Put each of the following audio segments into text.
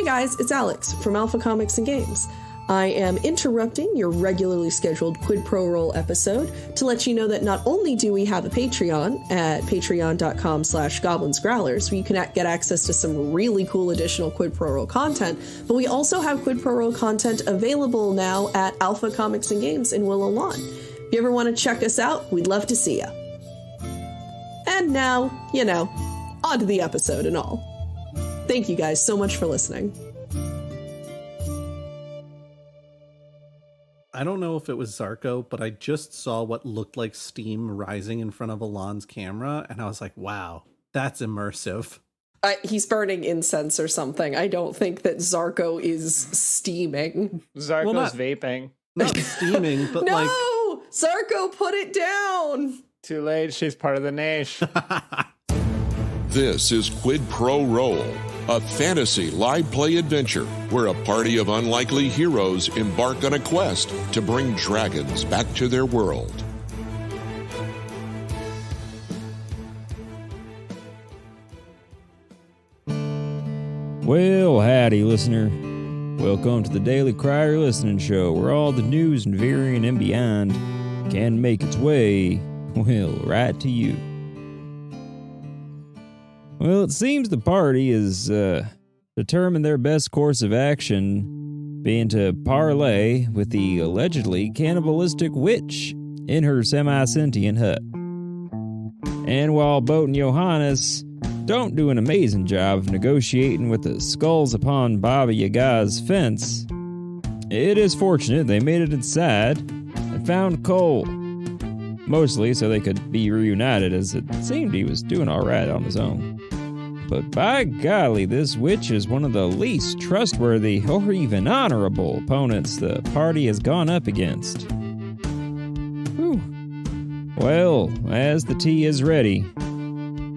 Hey guys, it's Alex from Alpha Comics and Games. I am interrupting your regularly scheduled Quid Pro Roll episode to let you know that not only do we have a Patreon at patreon.com/Goblins Growlers, where you can get access to some really cool additional Quid Pro Roll content, but we also have Quid Pro Roll content available now at Alpha Comics and Games in Willow Lawn. If you ever want to check us out, we'd love to see you. And now, on to the episode and all. Thank you guys so much for listening. I don't know if it was Zarko, but I just saw what looked like steam rising in front of Alon's camera, and I was like, wow, that's immersive. He's burning incense or something. I don't think that Zarko is steaming. Zarko's vaping. Not steaming, but no! Zarko, put it down! Too late, she's part of the niche. This is Quid Pro Roll, a fantasy live play adventure where a party of unlikely heroes embark on a quest to bring dragons back to their world. Well, howdy, listener. Welcome to the Daily Crier Listening Show, where all the news and Varian and beyond can make its way, right to you. Well, it seems the party has determined their best course of action being to parley with the allegedly cannibalistic witch in her semi-sentient hut. And while Boat and Johannes don't do an amazing job of negotiating with the skulls upon Baba Yaga's fence, it is fortunate they made it inside and found Cole. Mostly so they could be reunited, as it seemed he was doing alright on his own. But by golly, this witch is one of the least trustworthy or even honorable opponents the party has gone up against. Whew. Well, as the tea is ready,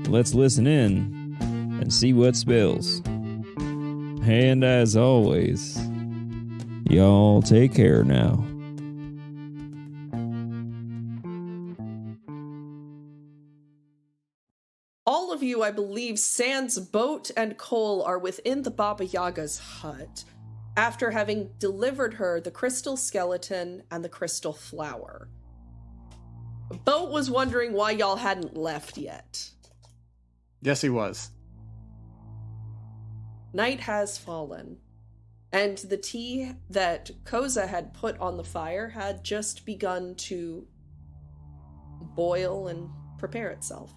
let's listen in and see what spills. And as always, y'all take care now. All of you, I believe, sans Boat and Cole, are within the Baba Yaga's hut after having delivered her the crystal skeleton and the crystal flower. Boat was wondering why y'all hadn't left yet. Yes, he was. Night has fallen, and the tea that Koza had put on the fire had just begun to boil and prepare itself.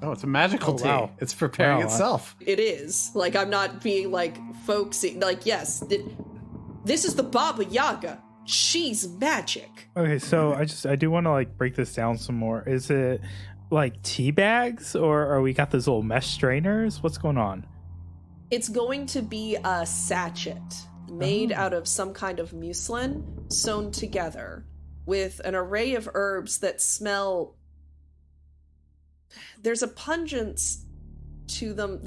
Oh, it's a magical tea. Wow. It's preparing itself. It is. I'm not being, folksy. Yes, this is the Baba Yaga. She's magic. Okay, so I do want to, break this down some more. Is it, tea bags, or are we got those little mesh strainers? What's going on? It's going to be a sachet made out of some kind of muslin sewn together with an array of herbs that smell... There's a pungency to them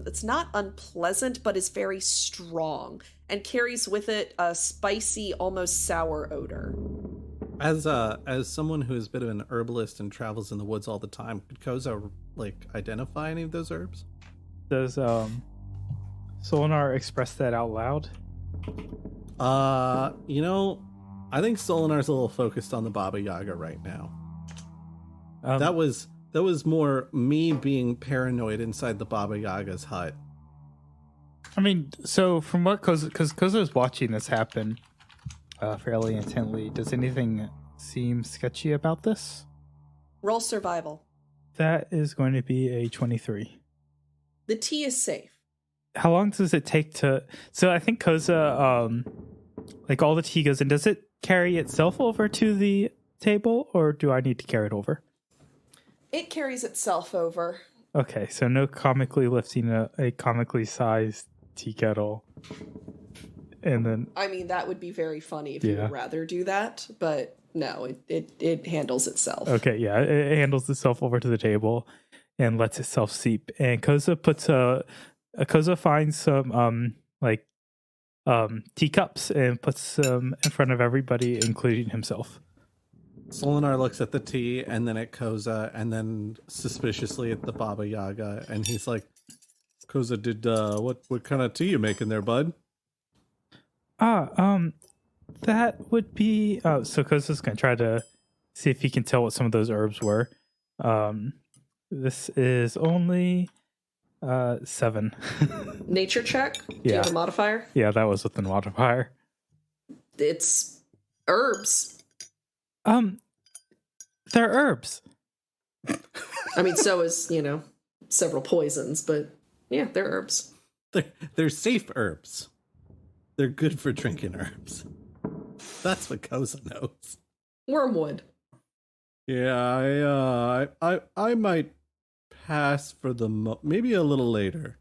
that's not unpleasant, but is very strong and carries with it a spicy, almost sour odor. As someone who is a bit of an herbalist and travels in the woods all the time, could Koza identify any of those herbs? Does Solinar express that out loud? I think Solinar's a little focused on the Baba Yaga right now. That was more me being paranoid inside the Baba Yaga's hut. I mean, so from what Koza was watching this happen fairly intently, does anything seem sketchy about this? Roll survival. That is going to be a 23. The tea is safe. How long does it take to... So I think Koza, all the tea goes in. Does it carry itself over to the table, or do I need to carry it over? It carries itself over. Okay, so no comically lifting a comically sized tea kettle. And then... I mean, that would be very funny if you would rather do that, but no, it handles itself. Okay, yeah, it handles itself over to the table and lets itself seep. And Koza finds some, teacups and puts them in front of everybody, including himself. Solinar looks at the tea and then at Koza and then suspiciously at the Baba Yaga, and he's like, Koza, did what kind of tea you making there, bud? That would be so Koza's gonna try to see if he can tell what some of those herbs were. This is only 7. Nature check? Do you Yeah. have a modifier? Yeah, that was with the modifier. It's herbs. They're herbs. I mean, so is, several poisons, but yeah, they're herbs. They're safe herbs. They're good for drinking herbs. That's what Koza knows. Wormwood. Yeah, I might pass for maybe a little later.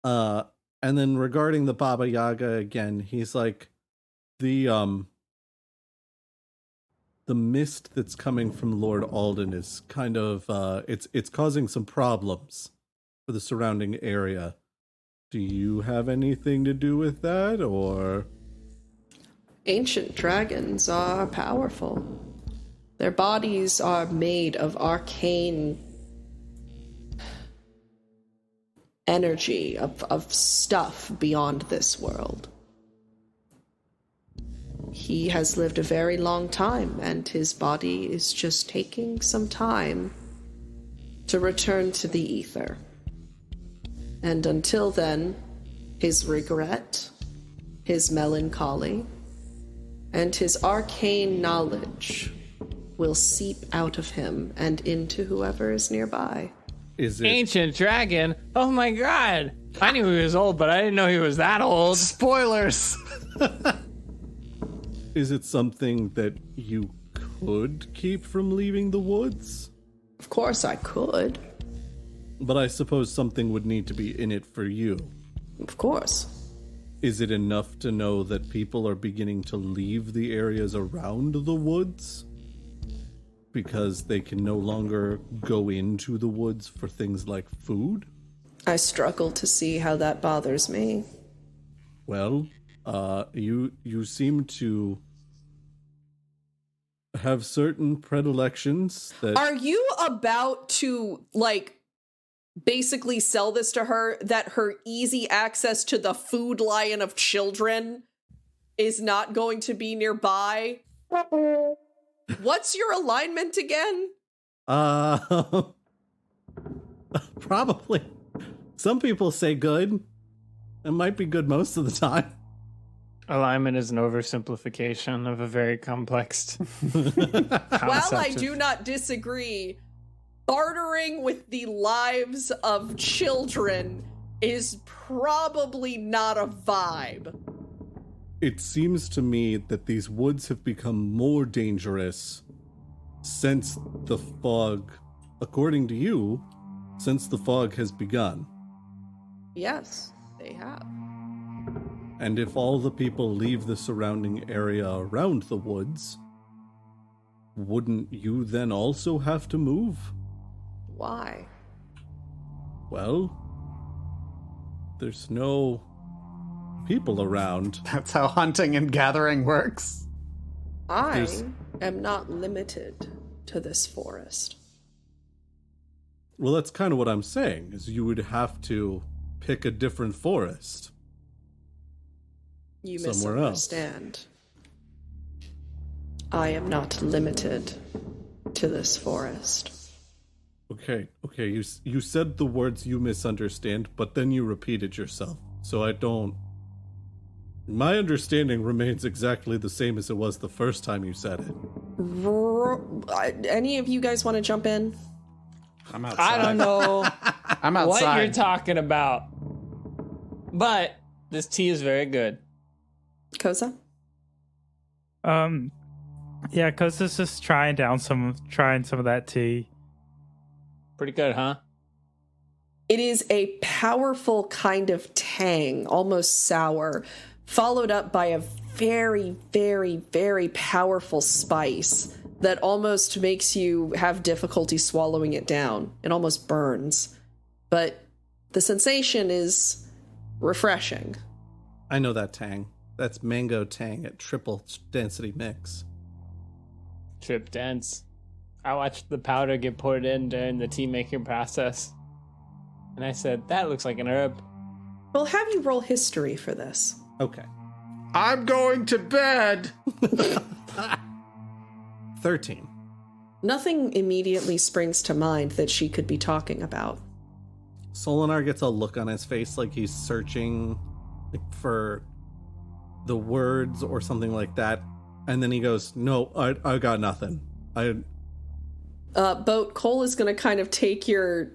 And then regarding the Baba Yaga again, he's like, the mist that's coming from Lord Alden is kind of it's causing some problems for the surrounding area. Do you have anything to do with that, or? Ancient dragons are powerful. Their bodies are made of arcane energy, of stuff beyond this world. He has lived a very long time, and his body is just taking some time to return to the ether. And until then, his regret, his melancholy, and his arcane knowledge will seep out of him and into whoever is nearby. Is it Ancient dragon? Oh my god! I knew he was old, but I didn't know he was that old. Spoilers! Is it something that you could keep from leaving the woods? Of course I could. But I suppose something would need to be in it for you. Of course. Is it enough to know that people are beginning to leave the areas around the woods? Because they can no longer go into the woods for things like food? I struggle to see how that bothers me. Well, you seem to have certain predilections that... Are you about to, basically sell this to her, that her easy access to the food lion of children is not going to be nearby? What's your alignment again? Probably. Some people say good. It might be good most of the time. Alignment is an oversimplification of a very complex concept. While I do not disagree, bartering with the lives of children is probably not a vibe. It seems to me that these woods have become more dangerous since the fog, according to you, since the fog has begun. Yes, they have. And if all the people leave the surrounding area around the woods, wouldn't you then also have to move? Why? Well, there's no people around. That's how hunting and gathering works. I am not limited to this forest. Well, that's kind of what I'm saying, is you would have to pick a different forest. You somewhere misunderstand. I am not limited to this forest. Okay, you said the words you misunderstand, but then you repeated yourself. So I don't... My understanding remains exactly the same as it was the first time you said it. Any of you guys want to jump in? I'm outside. I don't know I'm what outside. you're talking about, but this tea is very good. Koza? Yeah, Koza's just trying some of that tea. Pretty good, huh? It is a powerful kind of tang, almost sour, followed up by a very, very, very powerful spice that almost makes you have difficulty swallowing it down. It almost burns. But the sensation is refreshing. I know that tang. That's mango tang at triple density mix. Trip dense. I watched the powder get poured in during the tea making process. And I said, that looks like an herb. We'll have you roll history for this. Okay. I'm going to bed. 13. Nothing immediately springs to mind that she could be talking about. Solinar gets a look on his face like he's searching for the words or something like that. And then he goes, no, I got nothing. Boat, Cole is going to kind of take your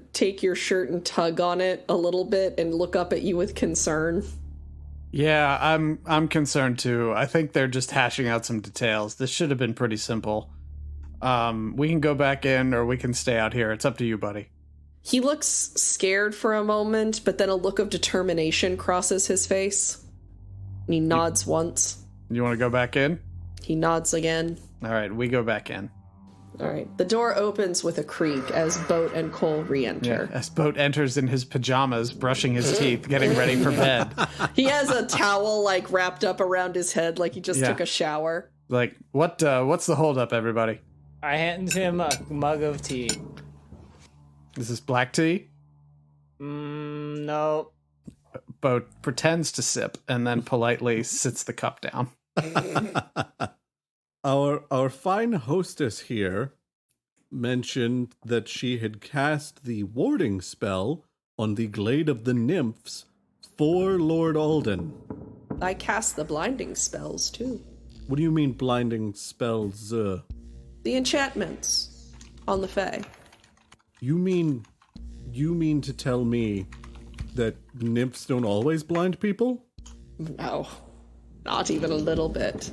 shirt and tug on it a little bit and look up at you with concern. Yeah, I'm concerned too. I think they're just hashing out some details. This should have been pretty simple. We can go back in or we can stay out here. It's up to you, buddy. He looks scared for a moment, but then a look of determination crosses his face. And he nods once. You want to go back in? He nods again. All right, we go back in. All right. The door opens with a creak as Boat and Cole re-enter. Yeah, as Boat enters in his pajamas, brushing his teeth, getting ready for bed. He has a towel wrapped up around his head like he just took a shower. Like, what's the holdup, everybody? I hand him a mug of tea. Is this black tea? No. Boat pretends to sip and then politely sits the cup down. Our fine hostess here mentioned that she had cast the warding spell on the Glade of the Nymphs for Lord Alden. I cast the blinding spells, too. What do you mean blinding spells? The enchantments on the Fae. You mean to tell me that nymphs don't always blind people? No, not even a little bit.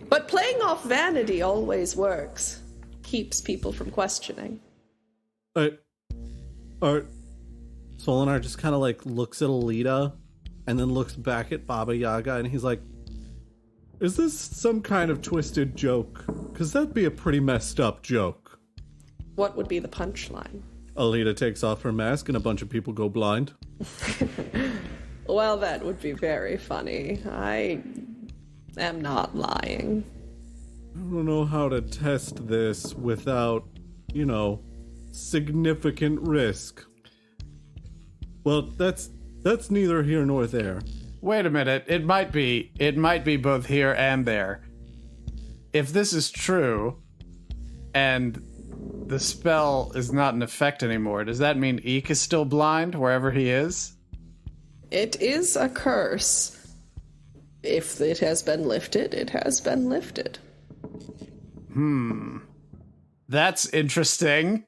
But playing off vanity always works. Keeps people from questioning. Solinar just kind of looks at Alita and then looks back at Baba Yaga and he's like, is this some kind of twisted joke? Because that'd be a pretty messed up joke. What would be the punchline? Alita takes off her mask and a bunch of people go blind. Well, that would be very funny. I am not lying. I don't know how to test this without, significant risk. Well, that's neither here nor there. Wait a minute. It might be both here and there. If this is true, and the spell is not in effect anymore, does that mean Eek is still blind wherever he is? It is a curse. If it has been lifted, it has been lifted. That's interesting.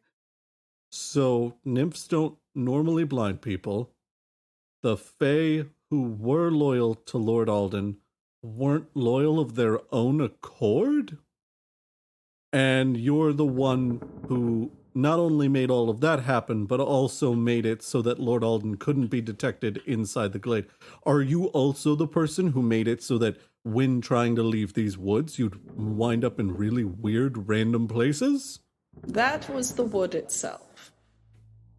So, nymphs don't normally blind people. The Fae who were loyal to Lord Alden weren't loyal of their own accord? And you're the one who not only made all of that happen, but also made it so that Lord Alden couldn't be detected inside the glade. Are you also the person who made it so that when trying to leave these woods, you'd wind up in really weird, random places? That was the wood itself.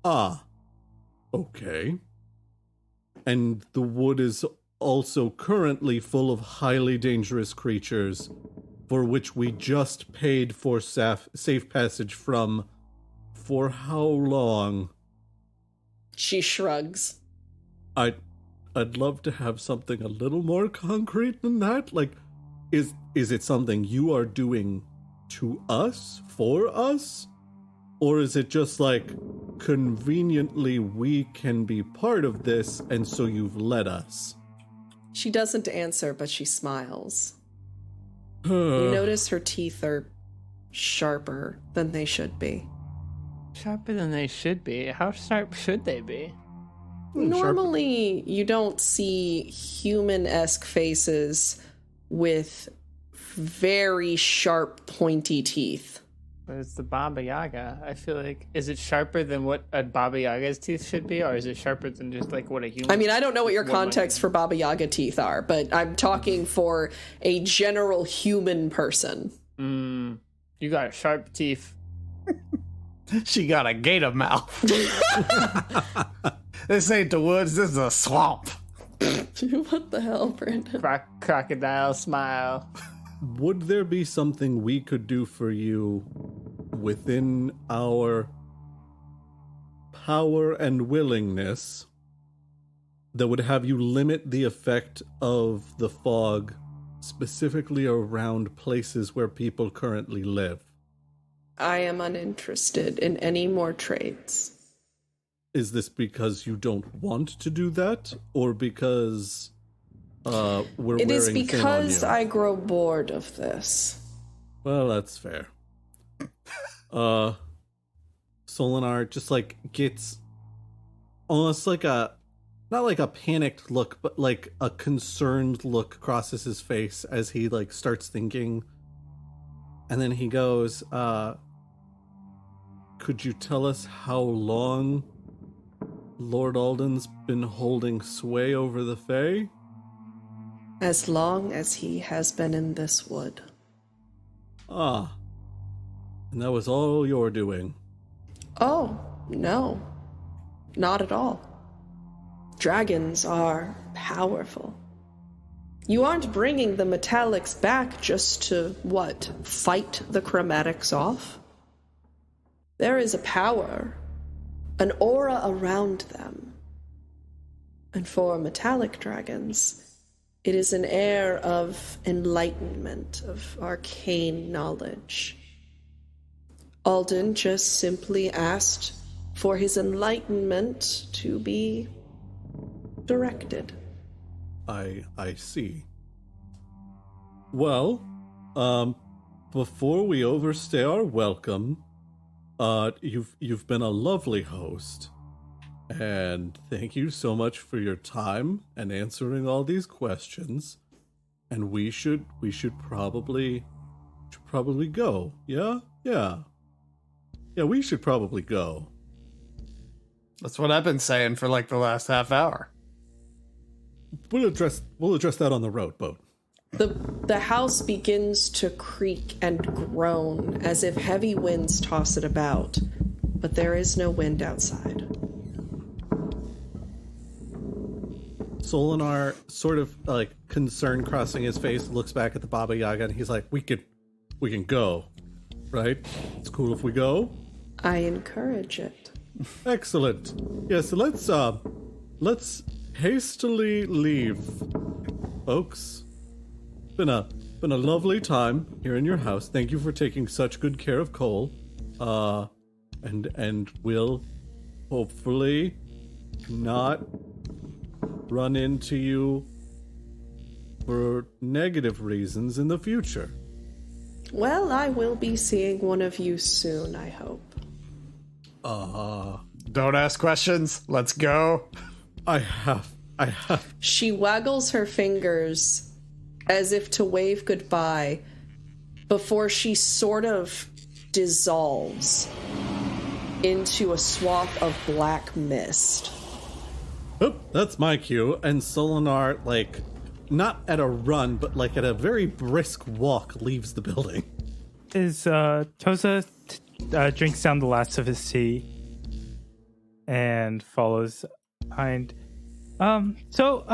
Ah, okay. And the wood is also currently full of highly dangerous creatures for which we just paid for safe passage from for how long? She shrugs. I'd love to have something a little more concrete than that. Is it something you are doing to us, for us? Or is it just conveniently we can be part of this and so you've let us? She doesn't answer, but she smiles. You notice her teeth are sharper than they should be. Sharper than they should be? How sharp should they be? Normally, you don't see human-esque faces with very sharp, pointy teeth. But it's the Baba Yaga. I feel like, is it sharper than what a Baba Yaga's teeth should be, or is it sharper than just what a human? I mean, I don't know what your context for Baba Yaga teeth are, but I'm talking for a general human person. You got sharp teeth. She got a gator mouth. This ain't the woods, this is a swamp. What the hell, Brandon? Crocodile smile. Would there be something we could do for you within our power and willingness that would have you limit the effect of the fog specifically around places where people currently live. I am uninterested in any more trades. Is this because you don't want to do that, or because we're wearing It is thin because on you? I grow bored of this. Well, that's fair. Solinar just like gets almost like not like a panicked look, but like a concerned look crosses his face as he like starts thinking. And then he goes, could you tell us how long Lord Alden's been holding sway over the Fae? As long as he has been in this wood. Ah. And that was all you're doing. Oh, no. Not at all. Dragons are powerful. You aren't bringing the metallics back just to, fight the chromatics off? There is a power, an aura around them. And for metallic dragons, it is an air of enlightenment, of arcane knowledge. Alden just simply asked for his enlightenment to be directed. I see. Well, before we overstay our welcome, you've been a lovely host, and thank you so much for your time and answering all these questions. And we should probably go. Yeah. We should probably go. That's what I've been saying for like the last half hour. We'll address that on the road boat. The house begins to creak and groan as if heavy winds toss it about, but there is no wind outside. Solinar, sort of like concern crossing his face, looks back at the Baba Yaga and he's like, we can go, right? It's cool if we go. I encourage it. Excellent. Yes, let's hastily leave, folks. Been a lovely time here in your house. Thank you for taking such good care of Cole. And we'll hopefully not run into you for negative reasons in the future. Well, I will be seeing one of you soon, I hope. Don't ask questions. Let's go. I have. She waggles her fingers as if to wave goodbye before she sort of dissolves into a swath of black mist. Oh, that's my cue. And Solinar, like, not at a run, but like at a very brisk walk, leaves the building. Is Toza drinks down the last of his tea and follows behind. So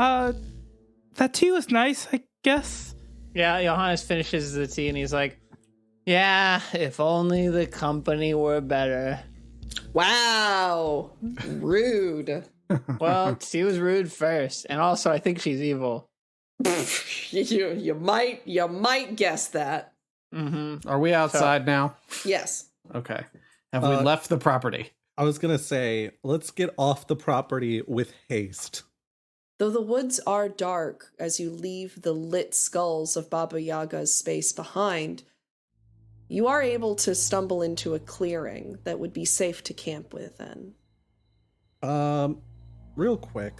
that tea was nice, I guess. Yeah, Johannes finishes the tea and he's like, yeah, if only the company were better. Wow. Rude. Well, she was rude first, and also I think she's evil. You might guess that. Mm-hmm. Are we outside now? Yes. Okay. Have we left the property? I was gonna say, let's get off the property with haste. Though the woods are dark as you leave the lit skulls of Baba Yaga's space behind, you are able to stumble into a clearing that would be safe to camp within. Real quick.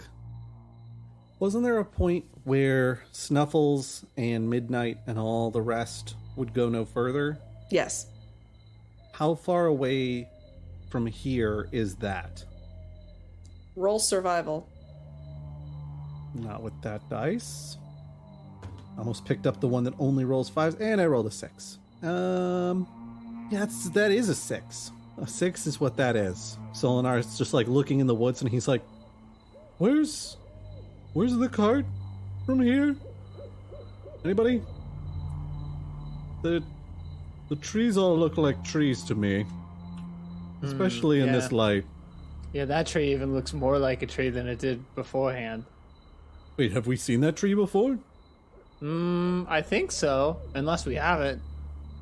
Wasn't there a point where Snuffles and Midnight and all the rest would go no further? Yes. How far away from here is that? Roll survival. Not with that dice. Almost picked up the one that only rolls 5s, and I rolled a 6. Yeah, that is a 6. A 6 is what that is. Solinar is just like looking in the woods, and he's like, Where's the cart from here? Anybody? The trees all look like trees to me. Especially in this light. Yeah, that tree even looks more like a tree than it did beforehand. Wait, have we seen that tree before? I think so, unless we haven't.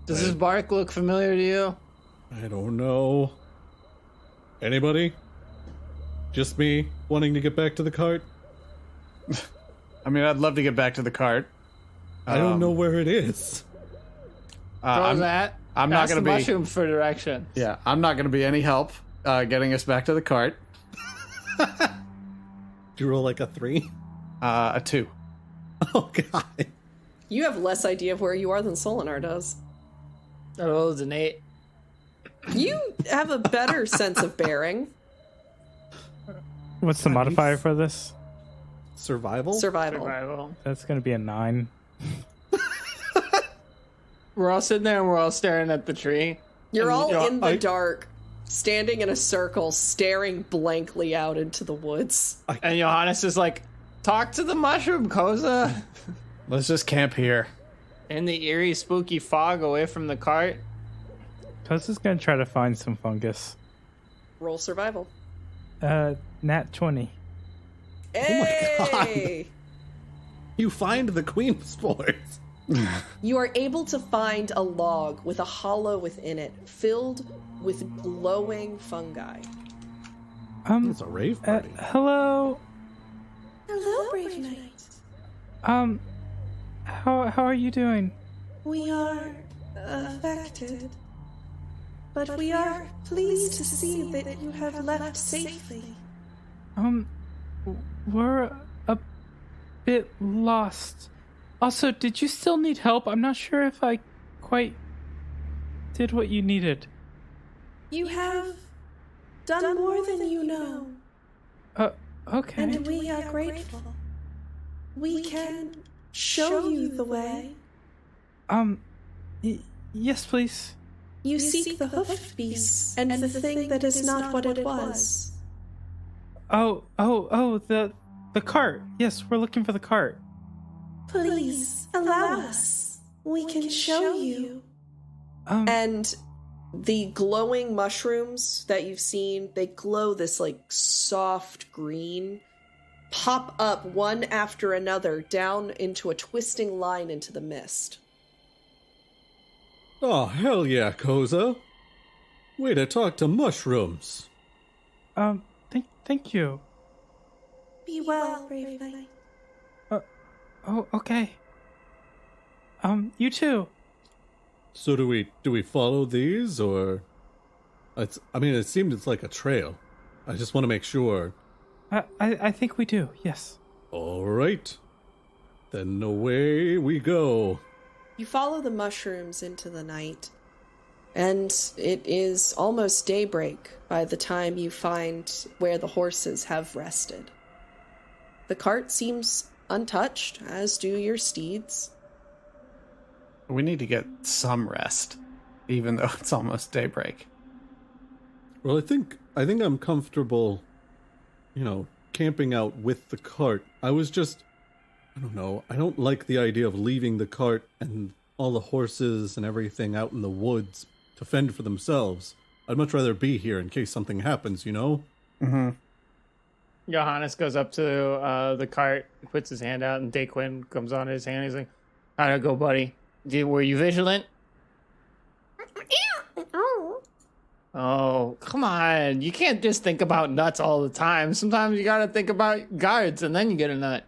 Does this bark look familiar to you? I don't know. Anybody? Just me wanting to get back to the cart? I mean, I'd love to get back to the cart. I don't know where it is. I'm not going to be mushrooms for direction. Yeah, I'm not going to be any help getting us back to the cart. Do you roll like a 3? A 2. Oh, God. You have less idea of where you are than Solinar does. I rolled an 8. You have a better sense of bearing. What's the modifier for this? Survival? Survival. That's going to be a 9. We're all sitting there and we're all staring at the tree. You're And, all in the dark, standing in a circle, staring blankly out into the woods. And Johannes is like, talk to the mushroom, Koza. Let's just camp here. In the eerie, spooky fog away from the cart. Tosa's going to try to find some fungus. Roll survival. Nat 20. Hey! You find the queen spores. You are able to find a log with a hollow within it, filled with glowing fungi. It's a rave party. Hello. Hello, Brave Knight. How are you doing? We are affected, but we are pleased to see that you have left safely. We're a bit lost. Also, did you still need help? I'm not sure if I quite did what you needed. You have done more than you know. Okay. And we are grateful. We can show you the way. Yes, please. You seek the hoofed beast and the thing that is not what it was. Oh, the cart. Yes, we're looking for the cart. Please, allow us. We can show you. And the glowing mushrooms that you've seen, they glow this like soft green, pop up one after another down into a twisting line into the mist. Oh, hell yeah, Koza. Way to talk to mushrooms. Thank you. Be well, Brave Knight. Oh, okay. You too. So do we follow these, or? It seemed it's like a trail. I just want to make sure. I think we do, yes. All right. Then away we go. You follow the mushrooms into the night, and it is almost daybreak by the time you find where the horses have rested. The cart seems untouched, as do your steeds. We need to get some rest, even though it's almost daybreak. Well, I think I'm comfortable, camping out with the cart. I don't know. I don't like the idea of leaving the cart and all the horses and everything out in the woods to fend for themselves. I'd much rather be here in case something happens, Mm-hmm. Johannes goes up to the cart, puts his hand out, and Daquin comes on his hand. He's like, how'd it go, buddy? Were you vigilant? Oh, come on. You can't just think about nuts all the time. Sometimes you gotta think about guards, and then you get a nut.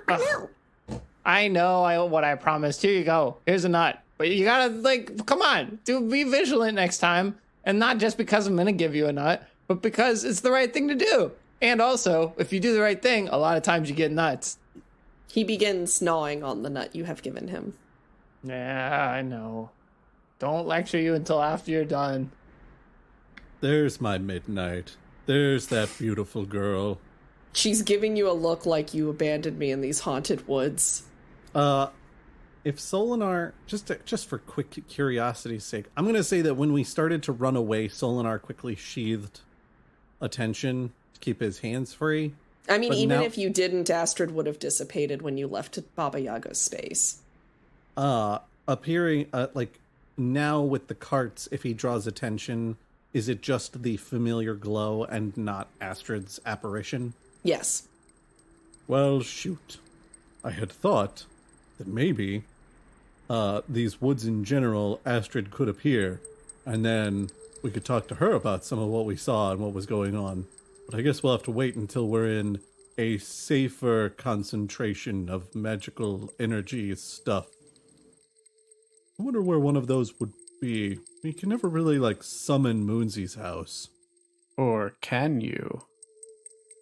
Ugh. I know what I promised. Here you go. Here's a nut. But you gotta, come on. Be vigilant next time. And not just because I'm gonna give you a nut, but because it's the right thing to do. And also, if you do the right thing, a lot of times you get nuts. He begins gnawing on the nut you have given him. Yeah, I know. Don't lecture you until after you're done. There's my midnight. There's that beautiful girl. She's giving you a look like you abandoned me in these haunted woods. If Solinar, just for quick curiosity's sake, I'm going to say that when we started to run away, Solinar quickly sheathed attention to keep his hands free. I mean, But even now- if you didn't, Astrid would have dissipated when you left Baba Yaga's space. Appearing, now with the carts, if he draws attention, is it just the familiar glow and not Astrid's apparition? Yes. Well, shoot. I had thought that maybe these woods in general, Astrid could appear, and then we could talk to her about some of what we saw and what was going on. But I guess we'll have to wait until we're in a safer concentration of magical energy stuff. I wonder where one of those would be. We can never really, summon Moonsie's house. Or can you?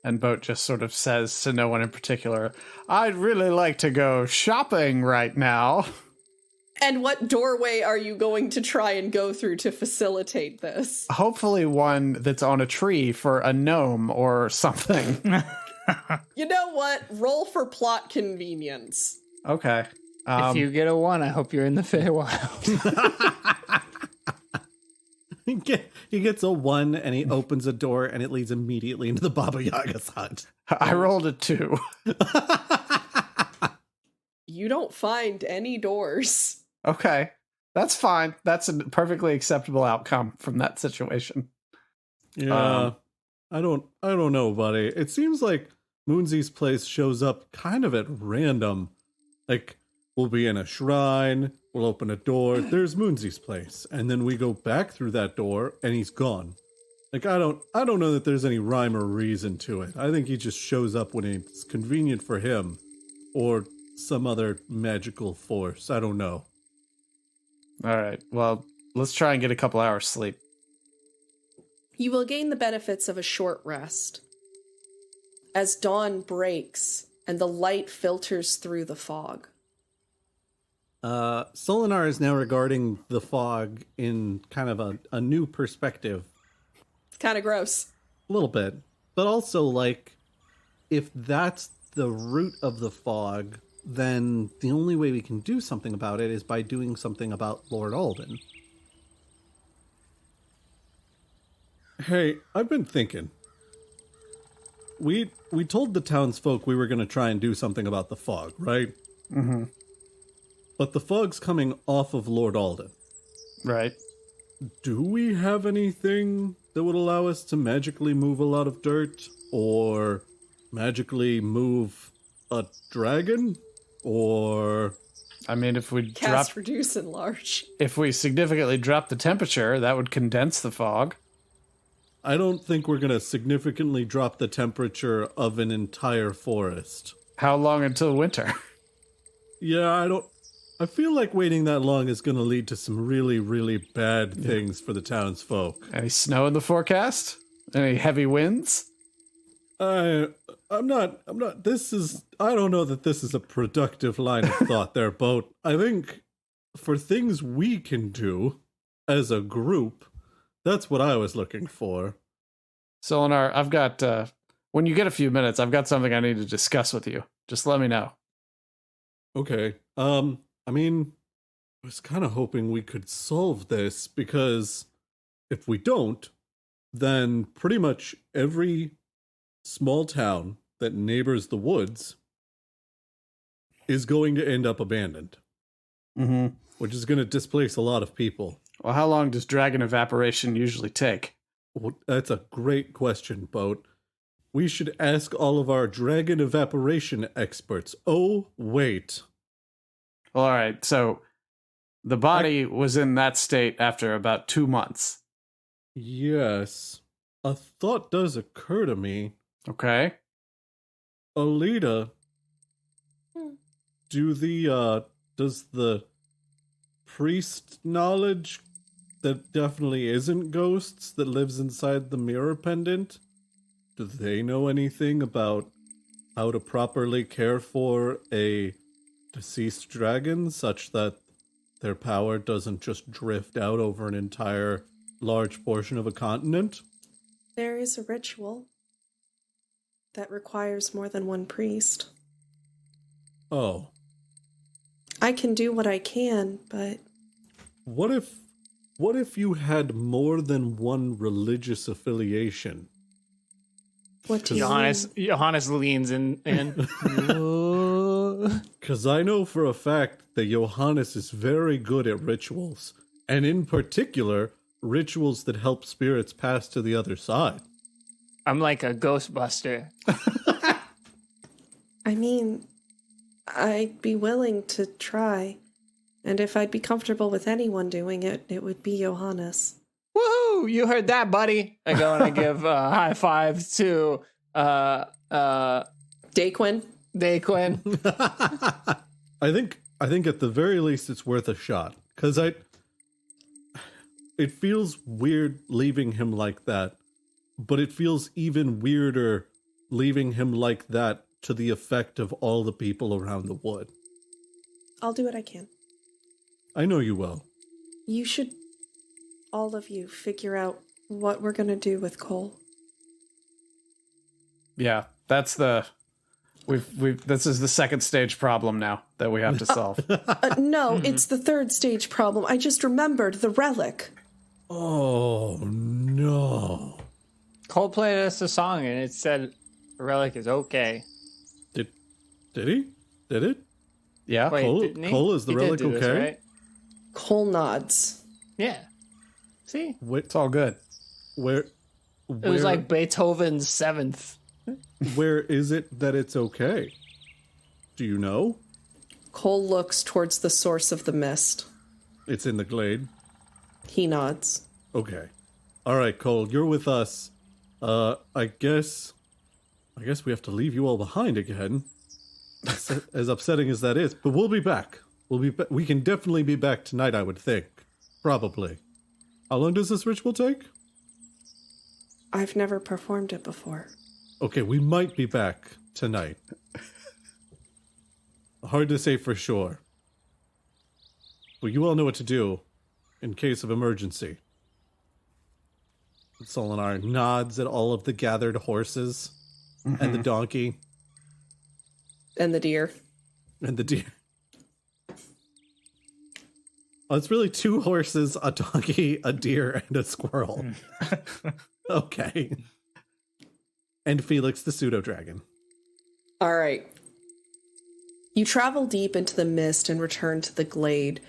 And Boat just sort of says to no one in particular, I'd really like to go shopping right now. And what doorway are you going to try and go through to facilitate this? Hopefully one that's on a tree for a gnome or something. You know what? Roll for plot convenience. Okay. If you get a 1, I hope you're in the Feywild. He gets a 1 and he opens a door and it leads immediately into the Baba Yaga's hut. I rolled a 2. You don't find any doors. Okay. That's fine. That's a perfectly acceptable outcome from that situation. Yeah. I don't know, buddy. It seems like Moonsie's place shows up kind of at random. We'll be in a shrine, we'll open a door, there's Moonsie's place, and then we go back through that door and he's gone. I don't know that there's any rhyme or reason to it. I think he just shows up when it's convenient for him or some other magical force. I don't know. All right. Well, let's try and get a couple hours sleep. You will gain the benefits of a short rest. As dawn breaks and the light filters through the fog. Solinar is now regarding the fog in kind of a new perspective. It's kind of gross. A little bit. But also, if that's the root of the fog, then the only way we can do something about it is by doing something about Lord Alden. Hey, I've been thinking. We told the townsfolk we were going to try and do something about the fog, right? Mm-hmm. But the fog's coming off of Lord Alden. Right. Do we have anything that would allow us to magically move a lot of dirt? Or magically move a dragon? Or... I mean, if we Cast, reduce, enlarge. If we significantly drop the temperature, that would condense the fog. I don't think we're going to significantly drop the temperature of an entire forest. How long until winter? Yeah, I feel like waiting that long is going to lead to some really, really bad things for the townsfolk. Any snow in the forecast? Any heavy winds? I don't know that this is a productive line of thought there, Boat. I think for things we can do as a group, that's what I was looking for. Solinar, I've got, when you get a few minutes, I've got something I need to discuss with you. Just let me know. Okay. I was kind of hoping we could solve this, because if we don't, then pretty much every small town that neighbors the woods is going to end up abandoned. Mm-hmm. Which is going to displace a lot of people. Well, how long does dragon evaporation usually take? Well, that's a great question, Boat. We should ask all of our dragon evaporation experts. Oh, wait. Well, all right, so the body was in that state after about 2 months. Yes. A thought does occur to me. Okay. Alita, does the priest knowledge that definitely isn't ghosts that lives inside the mirror pendant, do they know anything about how to properly care for a deceased dragon such that their power doesn't just drift out over an entire large portion of a continent? There is a ritual that requires more than one priest. Oh. I can do what I can, but... What if you had more than one religious affiliation? What do you mean? Johannes leans in. Because I know for a fact that Johannes is very good at rituals. And in particular, rituals that help spirits pass to the other side. I'm like a Ghostbuster. I mean, I'd be willing to try. And if I'd be comfortable with anyone doing it, it would be Johannes. Woohoo! You heard that, buddy. I go and I give a high five to Daquin. I think at the very least it's worth a shot. Because it feels weird leaving him like that. But it feels even weirder leaving him like that to the effect of all the people around the wood. I'll do what I can. I know you will. You should, all of you, figure out what we're going to do with Cole. Yeah, that's the... This is the second stage problem now that we have to solve. No, it's the third stage problem. I just remembered the relic. Oh, no. Cole played us a song and it said the relic is okay. Did he? Did it? Yeah. Wait, Cole, didn't he? Cole, is the He did relic do this, okay? right? Cole nods. Yeah. See? It's all good. Where It was like Beethoven's 7th. Where is it that it's okay? Do you know? Cole looks towards the source of the mist. It's in the glade. He nods. Okay. All right, Cole, you're with us. I guess we have to leave you all behind again. As upsetting as that is, but we'll be back. We can definitely be back tonight, I would think. Probably. How long does this ritual take? I've never performed it before. Okay, we might be back tonight. Hard to say for sure. But you all know what to do in case of emergency. Solinar nods at all of the gathered horses and the donkey. And the deer. And the deer. Oh, it's really 2 horses, a donkey, a deer, and a squirrel. Okay. And Felix the pseudo-dragon. All right. You travel deep into the mist and return to the glade.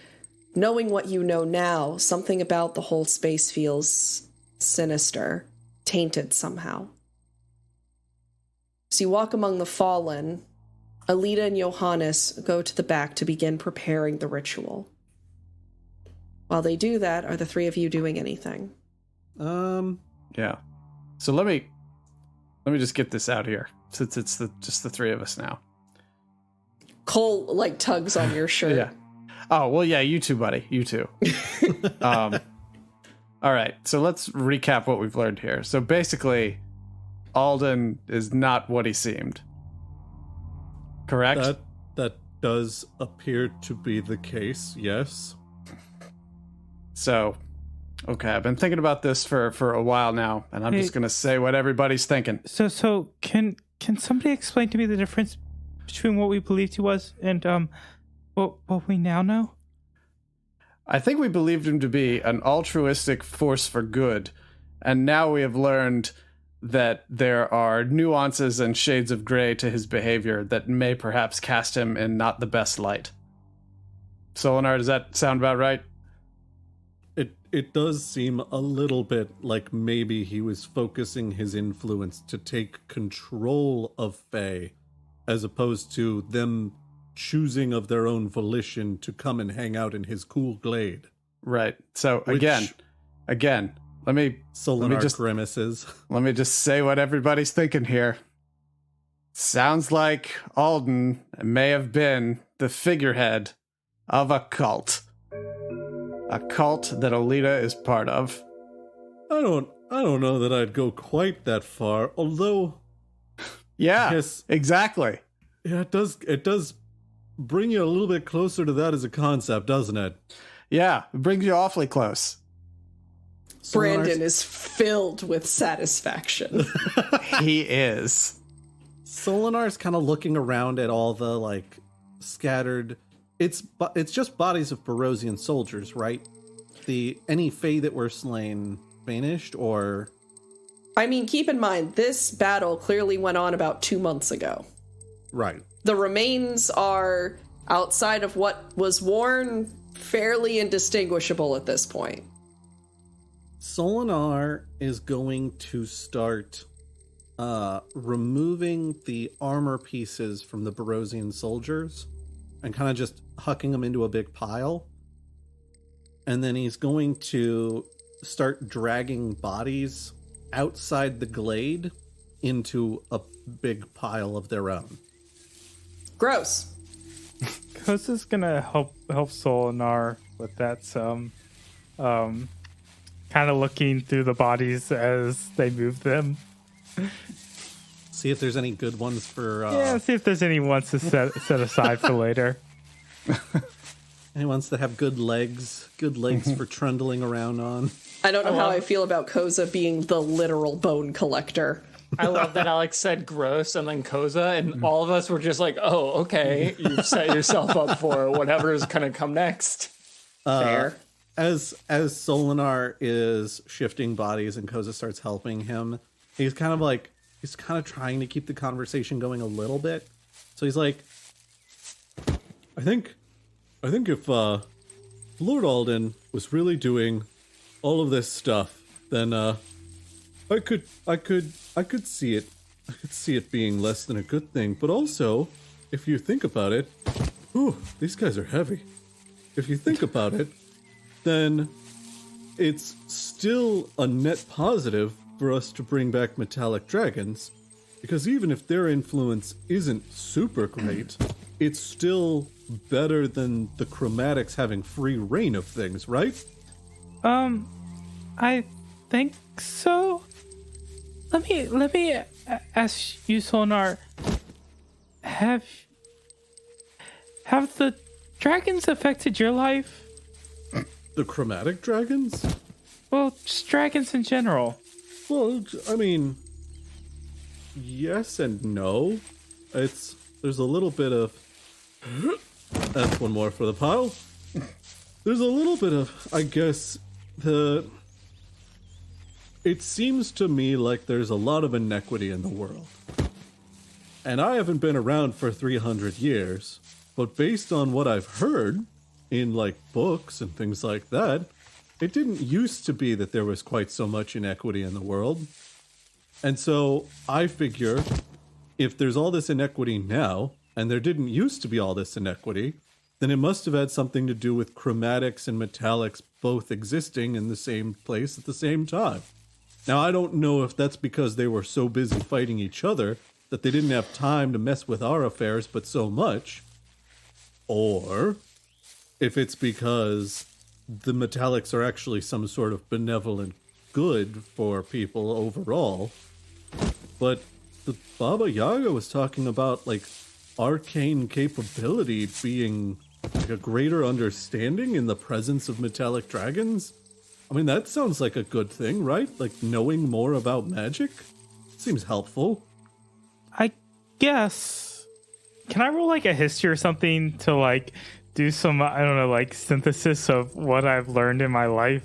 Knowing what you know now, something about the whole space feels sinister, tainted somehow. So you walk among the fallen. Alita and Johannes go to the back to begin preparing the ritual. While they do that, are the 3 of you doing anything? Yeah. So let me just get this out here, since it's just the 3 of us now. Cole, tugs on your shirt. Yeah. Oh, well, yeah, you too, buddy. You too. All right, so let's recap what we've learned here. So basically, Alden is not what he seemed. Correct? That does appear to be the case, yes. So, okay, I've been thinking about this for a while now, and I'm just going to say what everybody's thinking. So can somebody explain to me the difference between what we believed he was and what we now know? I think we believed him to be an altruistic force for good, and now we have learned that there are nuances and shades of gray to his behavior that may perhaps cast him in not the best light. Solinar, does that sound about right? It does seem a little bit like maybe he was focusing his influence to take control of Fae, as opposed to them choosing of their own volition to come and hang out in his cool glade. Right. So again, let me just grimaces. Let me just say what everybody's thinking here. Sounds like Alden may have been the figurehead of a cult. A cult that Alita is part of. I don't know that I'd go quite that far, although yeah, exactly. Yeah, it does bring you a little bit closer to that as a concept, doesn't it? Yeah, it brings you awfully close. Brandon is filled with satisfaction. He is. Solinar's kind of looking around at all the scattered. It's just bodies of Barosian soldiers, right? Any Fae that were slain vanished, or? I mean, keep in mind, this battle clearly went on about 2 months ago. Right. The remains are, outside of what was worn, fairly indistinguishable at this point. Solinar is going to start removing the armor pieces from the Barosian soldiers and kind of just hucking them into a big pile. And then he's going to start dragging bodies outside the glade into a big pile of their own. Gross. Kosa's gonna help Solinar with that some. Kind of looking through the bodies as they move them. See if there's any good ones for... Yeah, see if there's any ones to set aside for later. Any ones that have good legs for trundling around on. I don't know how I feel about Koza being the literal bone collector. I love that Alex said gross and then Koza, and all of us were just like, oh, okay, you've set yourself up for whatever is going to come next. Fair. As Solinar is shifting bodies and Koza starts helping him, he's kind of trying to keep the conversation going a little bit. So he's like, I think if Lord Alden was really doing all of this stuff, then I could see it. I could see it being less than a good thing. But also, if you think about it, these guys are heavy. If you think about it, then it's still a net positive for us to bring back metallic dragons, because even if their influence isn't super great, it's still better than the chromatics having free reign of things, right? I think so. Let me ask you, Solinar. Have the dragons affected your life? The chromatic dragons? Well, just dragons in general. Well, I mean, yes and no. There's a little bit of... That's one more for the pile. There's a little bit of, I guess, it seems to me like there's a lot of inequity in the world. And I haven't been around for 300 years, but based on what I've heard in like books and things like that, it didn't used to be that there was quite so much inequity in the world. And so I figure if there's all this inequity now, and there didn't used to be all this inequity, then it must have had something to do with chromatics and metallics both existing in the same place at the same time. Now, I don't know if that's because they were so busy fighting each other that they didn't have time to mess with our affairs but so much, or if it's because the metallics are actually some sort of benevolent good for people overall. But the Baba Yaga was talking about, like, arcane capability being like a greater understanding in the presence of metallic dragons. I mean, that sounds like a good thing, right? Like, knowing more about magic seems helpful. I guess. Can I roll like a history or something to like do some, I don't know, like synthesis of what I've learned in my life?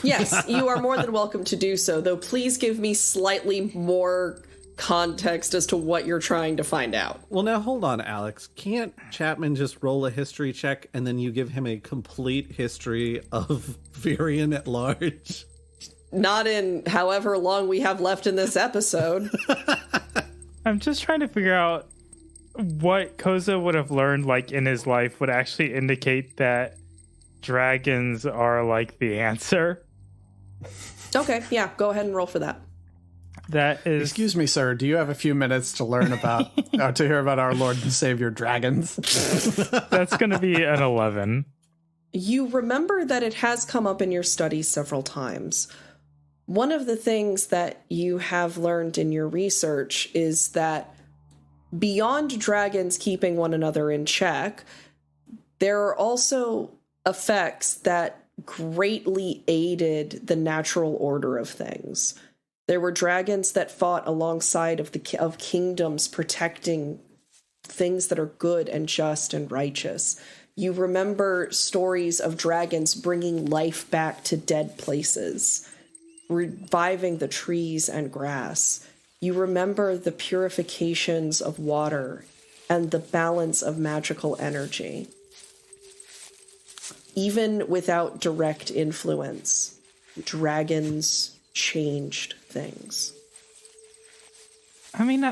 Yes, you are more than welcome to do so, though please give me slightly more context as to what you're trying to find out. Well, now hold on, Alex. Can't Chapman just roll a history check and then you give him a complete history of Virion at large? Not in however long we have left in this episode. I'm just trying to figure out what Koza would have learned like in his life would actually indicate that dragons are like the answer. Okay, yeah, go ahead and roll for that. That is... Excuse me, sir. Do you have a few minutes to learn about, to hear about our Lord and Savior dragons? That's going to be an 11. You remember that it has come up in your studies several times. One of the things that you have learned in your research is that beyond dragons keeping one another in check, there are also effects that greatly aided the natural order of things. There were dragons that fought alongside of kingdoms protecting things that are good and just and righteous. You remember stories of dragons bringing life back to dead places, reviving the trees and grass. You remember the purifications of water and the balance of magical energy. Even without direct influence, dragons changed things. I mean,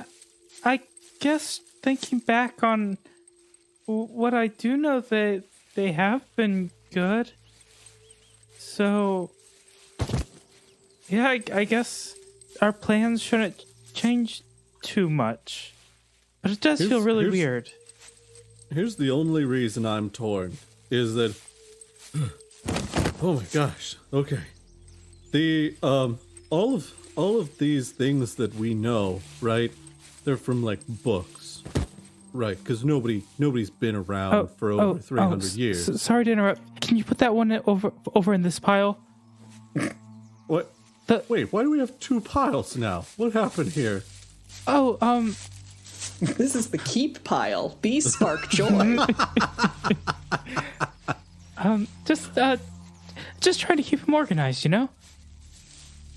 I guess thinking back on what I do know, that they have been good. So, yeah, I guess our plans shouldn't change too much. But it does feel really weird. Here's the only reason I'm torn, is that... Oh my gosh, okay. The, all of these things that we know, right? They're from, like, books. Right, because nobody's been around for over 300 years. Sorry to interrupt. Can you put that one over in this pile? What? Wait, why do we have 2 piles now? What happened here? This is the keep pile. Be spark joy. Just trying to keep them organized, you know?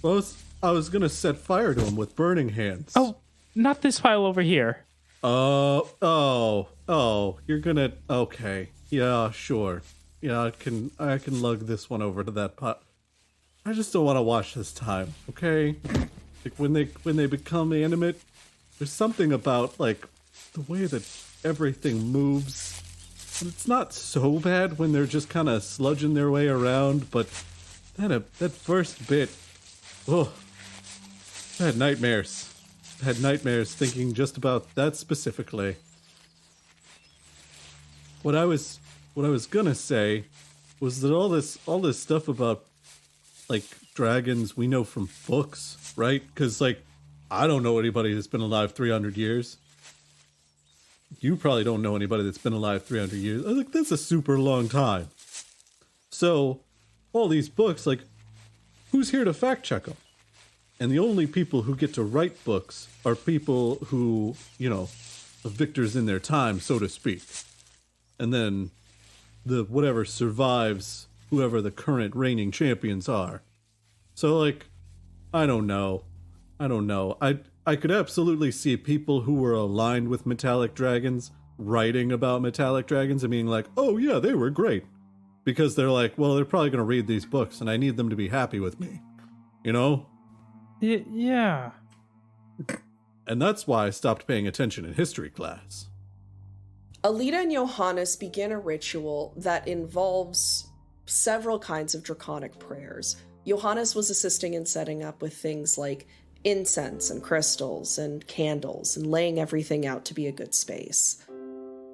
Well, I was gonna set fire to them with burning hands. Oh, not this pile over here. You're gonna... Okay. Yeah, sure. Yeah, I can lug this one over to that pot. I just don't want to watch this time, okay? Like, when they become animate, there's something about, like, the way that everything moves. And it's not so bad when they're just kind of sludging their way around, but that first bit... Oh, I had nightmares. I had nightmares thinking just about that specifically. What I was gonna say was that all this stuff about, like, dragons we know from books, right? Because, like, I don't know anybody that's been alive 300 years. You probably don't know anybody that's been alive 300 years. I think that's a super long time. So, all these books, like, who's here to fact check them? And the only people who get to write books are people who, you know, the victors in their time, so to speak. And then the whatever survives whoever the current reigning champions are. So, like, I don't know. I could absolutely see people who were aligned with metallic dragons writing about metallic dragons and being like, oh yeah, they were great. Because they're like, well, they're probably going to read these books and I need them to be happy with me. You know? Yeah. And that's why I stopped paying attention in history class. Alita and Johannes begin a ritual that involves several kinds of draconic prayers. Johannes was assisting in setting up with things like incense and crystals and candles and laying everything out to be a good space.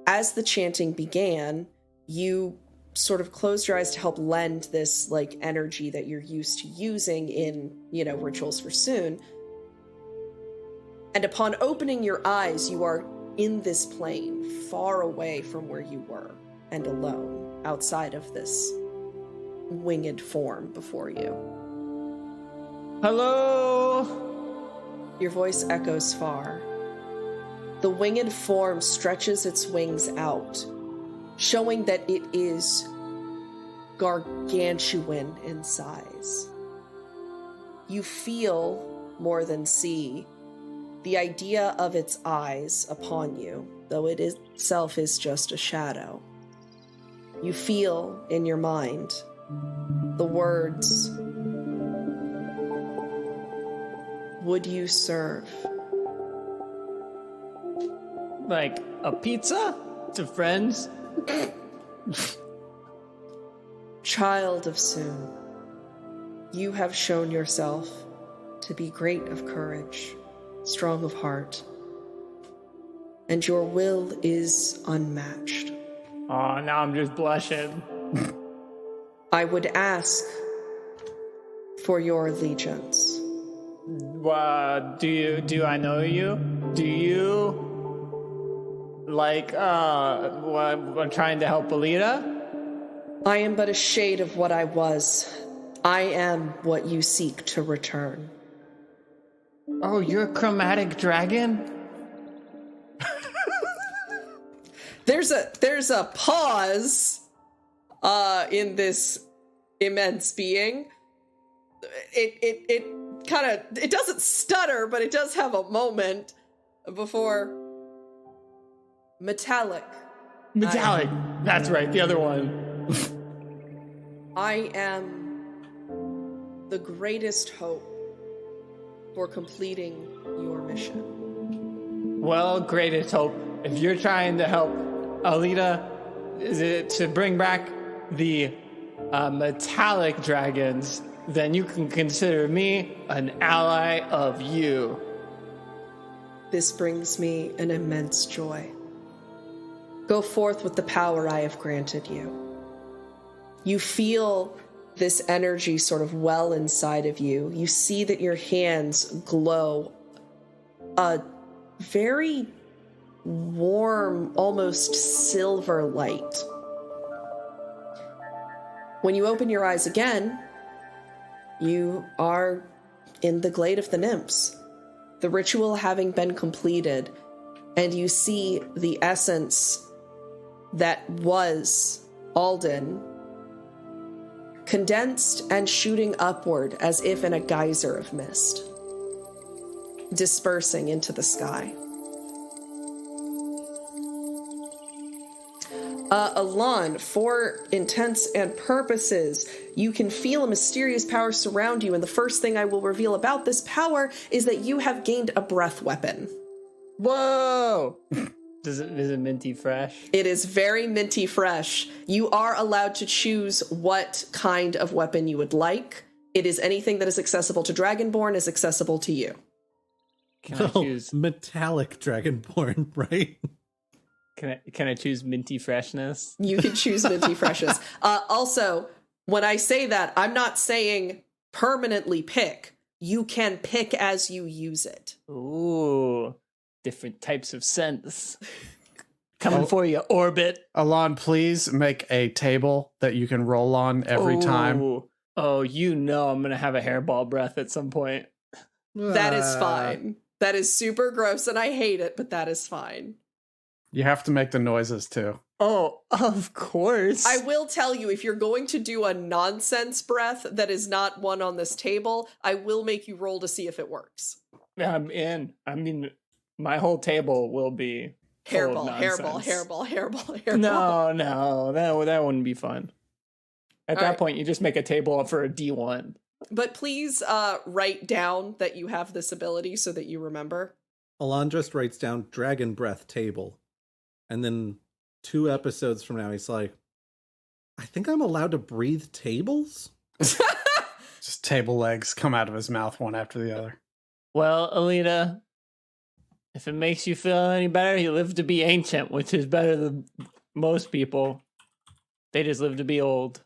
As the chanting began, you sort of closed your eyes to help lend this, like, energy that you're used to using in, you know, rituals for Soon. And upon opening your eyes, you are in this plane, far away from where you were, and alone, outside of this winged form before you. Hello? Your voice echoes far. The winged form stretches its wings out, showing that it is gargantuan in size. You feel, more than see, the idea of its eyes upon you, though it itself is just a shadow. You feel, in your mind, the words, "Would you serve?" Like a pizza? To friends? Child of Soon, you have shown yourself to be great of courage, strong of heart, and your will is unmatched. Oh, now I'm just blushing. I would ask for your allegiance. Do I know you? Do you we're trying to help Alita? I am but a shade of what I was. I am what you seek to return. Oh, you're a chromatic dragon? There's a pause in this immense being. It doesn't stutter, but it does have a moment before metallic. That's right, the other one. I am the greatest hope for completing your mission? Well, greatest hope. If you're trying to help Alita, is it to bring back the metallic dragons, then you can consider me an ally of you. This brings me an immense joy. Go forth with the power I have granted you. You feel this energy sort of well inside of you. You see that your hands glow a very warm, almost silver light. When you open your eyes again, you are in the Glade of the Nymphs, the ritual having been completed, and you see the essence that was Alden condensed and shooting upward as if in a geyser of mist, dispersing into the sky. Alon, for intents and purposes, you can feel a mysterious power surround you, and the first thing I will reveal about this power is that you have gained a breath weapon. Whoa! Is it minty fresh? It is very minty fresh. You are allowed to choose what kind of weapon you would like. It is anything that is accessible to Dragonborn is accessible to you. Can I choose metallic Dragonborn, right? Can I choose minty freshness? You can choose minty freshness. Also, when I say that, I'm not saying permanently pick. You can pick as you use it. Ooh, different types of scents. Coming for you, Orbit. Alon, please make a table that you can roll on every time. Oh, you know I'm going to have a hairball breath at some point. That is fine. That is super gross and I hate it, but that is fine. You have to make the noises too. Oh, of course. I will tell you, if you're going to do a nonsense breath that is not one on this table, I will make you roll to see if it works. I'm in. I mean, my whole table will be hairball. No, that wouldn't be fun. At that point, you just make a table up for a D1. But please write down that you have this ability so that you remember. Alon just writes down Dragon Breath table. And then 2 episodes from now, he's like, I think I'm allowed to breathe tables? Just table legs come out of his mouth one after the other. Well, Alita, if it makes you feel any better, you live to be ancient, which is better than most people. They just live to be old.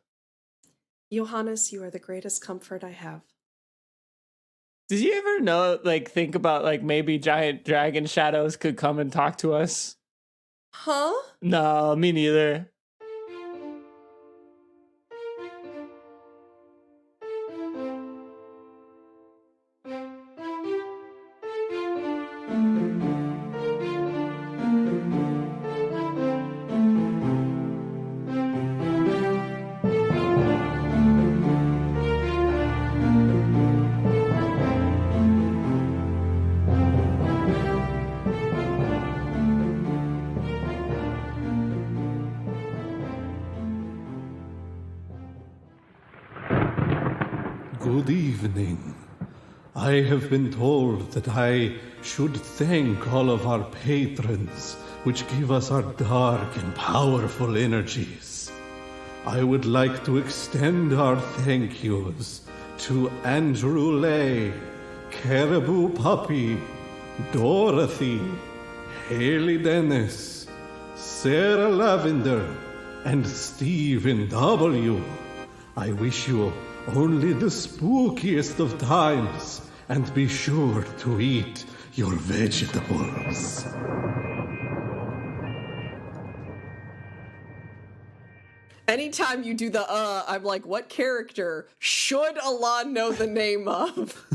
Johannes, you are the greatest comfort I have. Did you ever think about, maybe giant dragon shadows could come and talk to us? Huh? No, me neither. Good evening. I have been told that I should thank all of our patrons, which give us our dark and powerful energies. I would like to extend our thank yous to Andrew Lay, Caribou Puppy, Dorothy, Haley Dennis, Sarah Lavender, and Stephen W. I wish you only the spookiest of times, and be sure to eat your vegetables. Anytime you do the I'm like, what character should Alon know the name of?